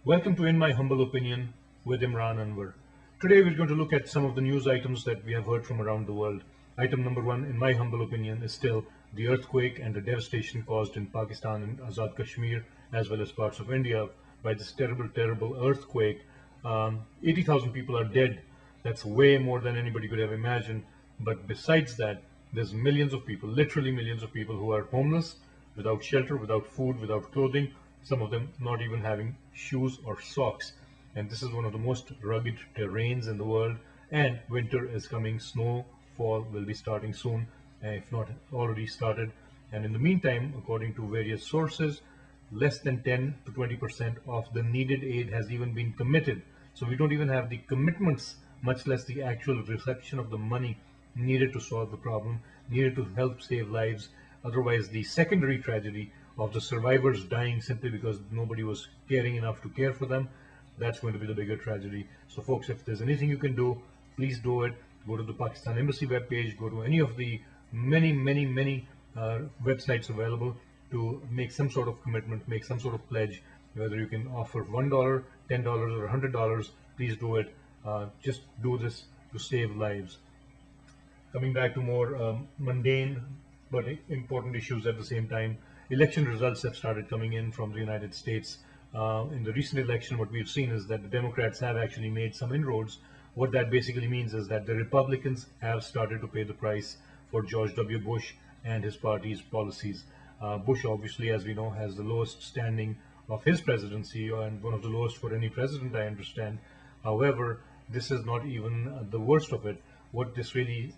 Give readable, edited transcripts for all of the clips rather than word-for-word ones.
Welcome to In My Humble Opinion with Imran Anwar. Today we're going to look at some of the news items that we have heard from around the world. Item number one, in my humble opinion, is still the earthquake and the devastation caused in Pakistan and Azad Kashmir, as well as parts of India, by this terrible, terrible earthquake. 80,000 people are dead. That's way more than anybody could have imagined. But besides that, there's millions of people, literally millions of people, who are homeless, without shelter, without food, without clothing, some of them not even having shoes or socks. And this is one of the most rugged terrains in the world. And winter is coming, snowfall will be starting soon, if not already started. And in the meantime, according to various sources, less than 10 to 20% of the needed aid has even been committed. So we don't even have the commitments, much less the actual reception of the money needed to solve the problem, needed to help save lives. Otherwise, the secondary tragedy of the survivors dying simply because nobody was caring enough to care for them, that's going to be the bigger tragedy. So folks, if there's anything you can do, please do it. Go to the Pakistan Embassy webpage, go to any of the many websites available to make some sort of commitment, make some sort of pledge, whether you can offer $1, $10, or $100, please do it. Just do this to save lives. Coming back to more mundane but important issues at the same time, election results have started coming in from the United States. In the recent election, what we've seen is that the Democrats have actually made some inroads. What that basically means is that the Republicans have started to pay the price for George W. Bush and his party's policies. Bush, obviously, as we know, has the lowest standing of his presidency, and one of the lowest for any president, I understand. However, this is not even the worst of it. What this really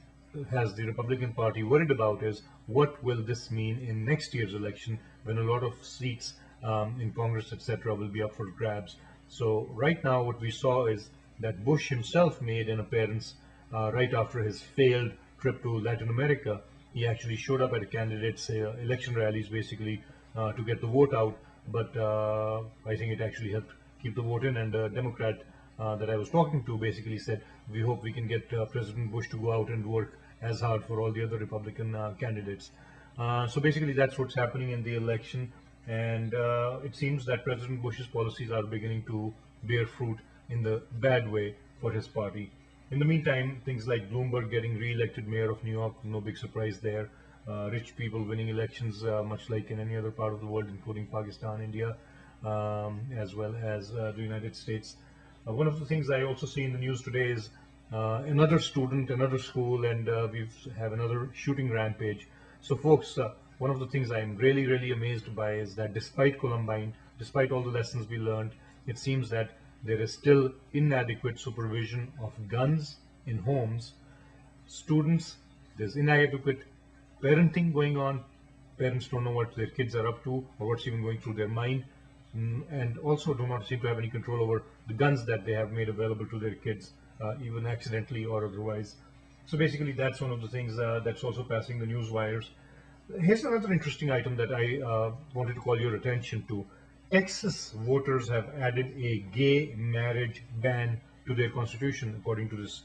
has the Republican Party worried about is what will this mean in next year's election, when a lot of seats in Congress, etc., will be up for grabs. So right now what we saw is that Bush himself made an appearance right after his failed trip to Latin America. He actually showed up at a candidate's election rallies basically to get the vote out, but I think it actually helped keep the vote in, and a Democrat that I was talking to basically said, we hope we can get President Bush to go out and work as hard for all the other Republican candidates. So basically that's what's happening in the election, and it seems that President Bush's policies are beginning to bear fruit in the bad way for his party. In the meantime, things like Bloomberg getting re-elected mayor of New York, no big surprise there. Rich people winning elections, much like in any other part of the world, including Pakistan, India, as well as the United States. One of the things I also see in the news today is another student, another school, and we have another shooting rampage. So folks, one of the things I am really amazed by is that despite Columbine, despite all the lessons we learned, it seems that there is still inadequate supervision of guns in homes. Students, there's inadequate parenting going on. Parents don't know what their kids are up to or what's even going through their mind, and also do not seem to have any control over the guns that they have made available to their kids, even accidentally or otherwise. So basically that's one of the things that's also passing the news wires. Here's another interesting item that I wanted to call your attention to. Texas voters have added a gay marriage ban to their constitution, according to this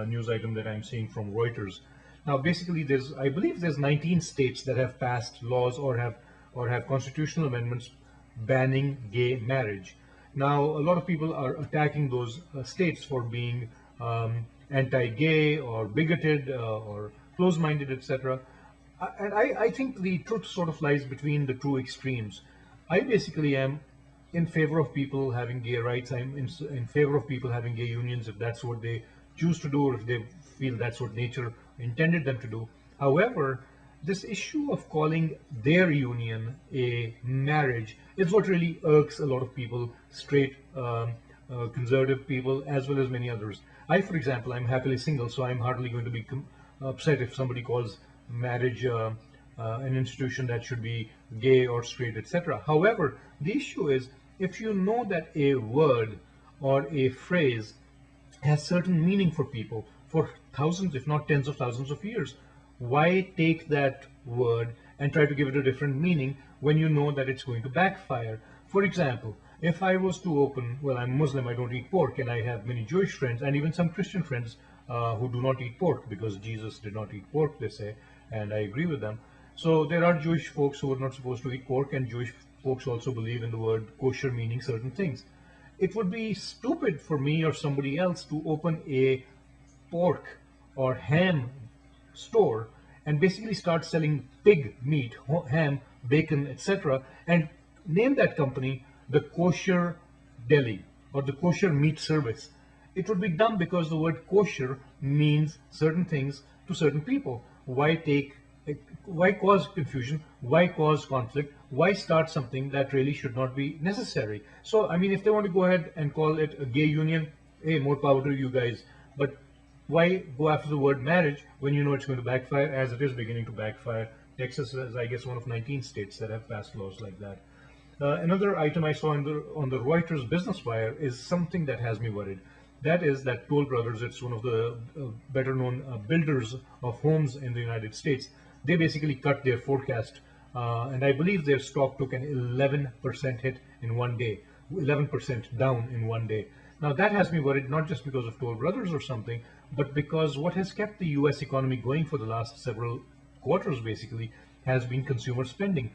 news item that I'm seeing from Reuters. Now basically I believe there's 19 states that have passed laws or have constitutional amendments banning gay marriage. Now, a lot of people are attacking those states for being anti-gay or bigoted or close-minded, etc. And I think the truth sort of lies between the two extremes. I basically am in favor of people having gay rights. I'm in favor of people having gay unions if that's what they choose to do, or if they feel that's what nature intended them to do. However, this issue of calling their union a marriage is what really irks a lot of people, straight conservative people, as well as many others. I, for example, I'm happily single, so I'm hardly going to be upset if somebody calls marriage an institution that should be gay or straight, etc. However, the issue is, if you know that a word or a phrase has certain meaning for people for thousands, if not tens of thousands of years, why take that word and try to give it a different meaning when you know that it's going to backfire? For example, if I was to open, well, I'm Muslim, I don't eat pork, and I have many Jewish friends and even some Christian friends who do not eat pork because Jesus did not eat pork, they say, and I agree with them. So there are Jewish folks who are not supposed to eat pork, and Jewish folks also believe in the word kosher meaning certain things. it would be stupid for me or somebody else to open a pork or ham store and basically start selling pig meat, ham, bacon, etc., and name that company the kosher deli or the kosher meat service. It would be dumb because the word kosher means certain things to certain people. Why cause confusion? Why cause conflict? Why start something that really should not be necessary? So, I mean, if they want to go ahead and call it a gay union, hey, more power to you guys. But why go after the word marriage when you know it's going to backfire, as it is beginning to backfire? Texas is, I guess, one of 19 states that have passed laws like that. Another item I saw on the Reuters Business Wire is something that has me worried. That is that Toll Brothers, it's one of the better known builders of homes in the United States. They basically cut their forecast, and I believe their stock took an 11% hit in one day, 11% down in one day. Now that has me worried, not just because of Toll Brothers or something, but because what has kept the US economy going for the last several quarters basically has been consumer spending.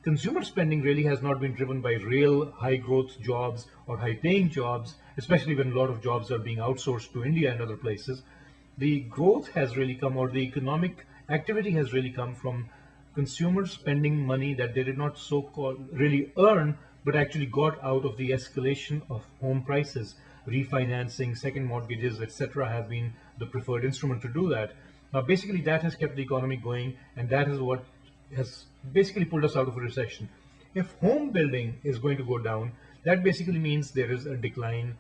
Consumer spending really has not been driven by real high growth jobs or high paying jobs, especially when a lot of jobs are being outsourced to India and other places. The growth has really come, or the economic activity has really come from consumers spending money that they did not so-called really earn, but actually got out of the escalation of home prices. Refinancing, second mortgages, etc. have been the preferred instrument to do that. Now, basically, that has kept the economy going, and that is what has basically pulled us out of a recession. If home building is going to go down, that basically means there is a decline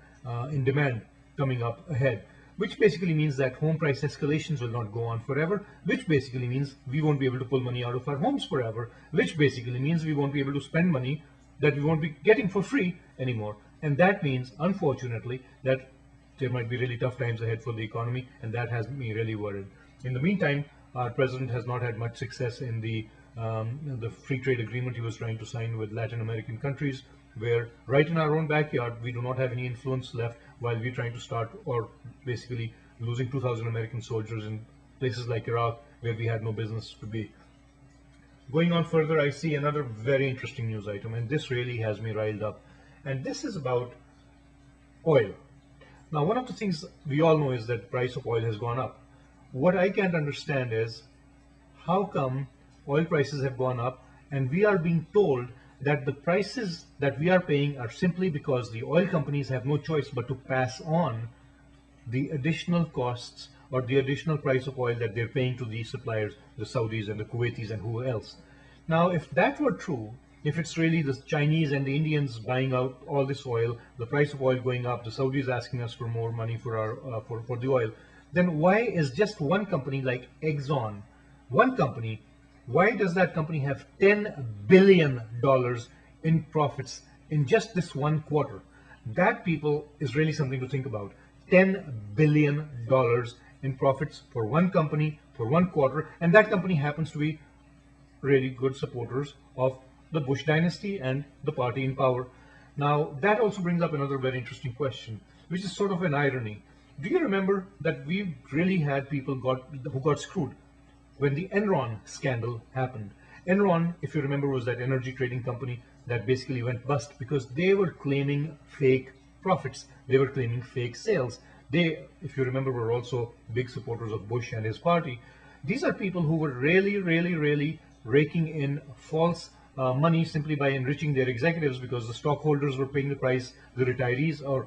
in demand coming up ahead, which basically means that home price escalations will not go on forever, which basically means we won't be able to pull money out of our homes forever, which basically means we won't be able to spend money that we won't be getting for free anymore. And that means, unfortunately, that there might be really tough times ahead for the economy, and that has me really worried. In the meantime, our president has not had much success in the free trade agreement he was trying to sign with Latin American countries, where right in our own backyard, we do not have any influence left while we're trying to start, or basically losing 2,000 American soldiers in places like Iraq, where we had no business to be. Going on further, I see another very interesting news item, and this really has me riled up. And this is about oil. Now, one of the things we all know is that the price of oil has gone up. What I can't understand is how come oil prices have gone up and we are being told that the prices that we are paying are simply because the oil companies have no choice but to pass on the additional costs or the additional price of oil that they're paying to these suppliers, the Saudis and the Kuwaitis and who else. Now, if that were true, if it's really the Chinese and the Indians buying out all this oil, the price of oil going up, the Saudis asking us for more money for our for the oil, then why is just one company like Exxon, one company, why does that company have $10 billion in profits in just this one quarter? That, people, is really something to think about. $10 billion in profits for one company for one quarter, and that company happens to be really good supporters of the Bush dynasty and the party in power. Now, that also brings up another very interesting question, which is sort of an irony. Do you remember that we really had people who got screwed when the Enron scandal happened? Enron, if you remember, was that energy trading company that basically went bust because they were claiming fake profits. They were claiming fake sales. They, if you remember, were also big supporters of Bush and his party. These are people who were really raking in false money simply by enriching their executives, because the stockholders were paying the price, the retirees or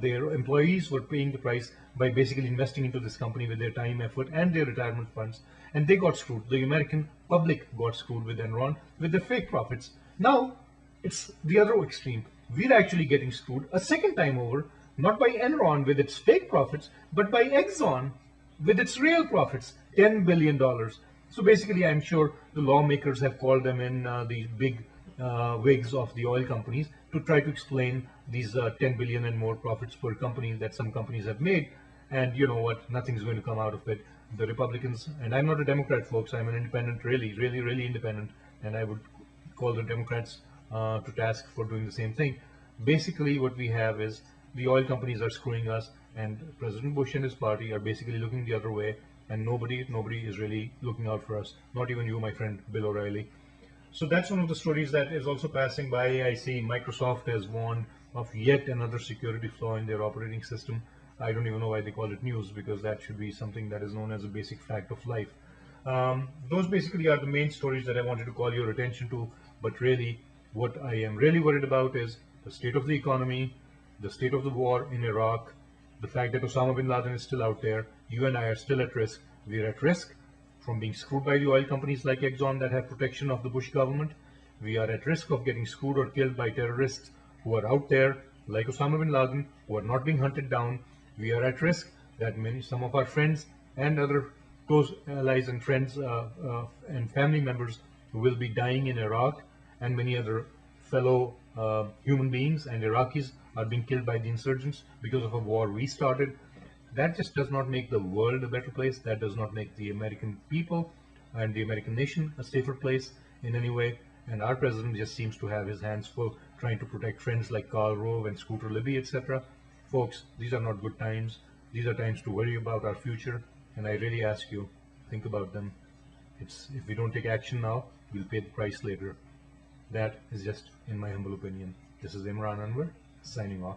their employees were paying the price by basically investing into this company with their time, effort, and their retirement funds. And they got screwed. The American public got screwed with Enron with the fake profits. Now, it's the other extreme. We're actually getting screwed a second time over, not by Enron with its fake profits, but by Exxon with its real profits, $10 billion. So basically, I'm sure the lawmakers have called them in, the big wigs of the oil companies, to try to explain these 10 billion and more profits per company that some companies have made. And you know what? Nothing's going to come out of it. The Republicans, and I'm not a Democrat, folks, I'm an independent, really independent, and I would call the Democrats to task for doing the same thing. Basically, what we have is the oil companies are screwing us, and President Bush and his party are basically looking the other way, and nobody is really looking out for us. Not even you, my friend Bill O'Reilly. So that's one of the stories that is also passing by. I see Microsoft has warned of yet another security flaw in their operating system. I don't even know why they call it news, because that should be something that is known as a basic fact of life. Those basically are the main stories that I wanted to call your attention to, but really what I am really worried about is the state of the economy, the state of the war in Iraq, the fact that Osama bin Laden is still out there. You and I are still at risk. We are at risk from being screwed by the oil companies like Exxon that have protection of the Bush government. We are at risk of getting screwed or killed by terrorists who are out there like Osama bin Laden, who are not being hunted down. We are at risk that some of our friends and other close allies and friends and family members will be dying in Iraq, and many other fellow human beings and Iraqis are being killed by the insurgents because of a war we started. That just does not make the world a better place. That does not make the American people and the American nation a safer place in any way. And our president just seems to have his hands full trying to protect friends like Karl Rove and Scooter Libby, etc. Folks, these are not good times. These are times to worry about our future. And I really ask you, think about them. If we don't take action now, we'll pay the price later. That is just in my humble opinion. This is Imran Anwar, signing off.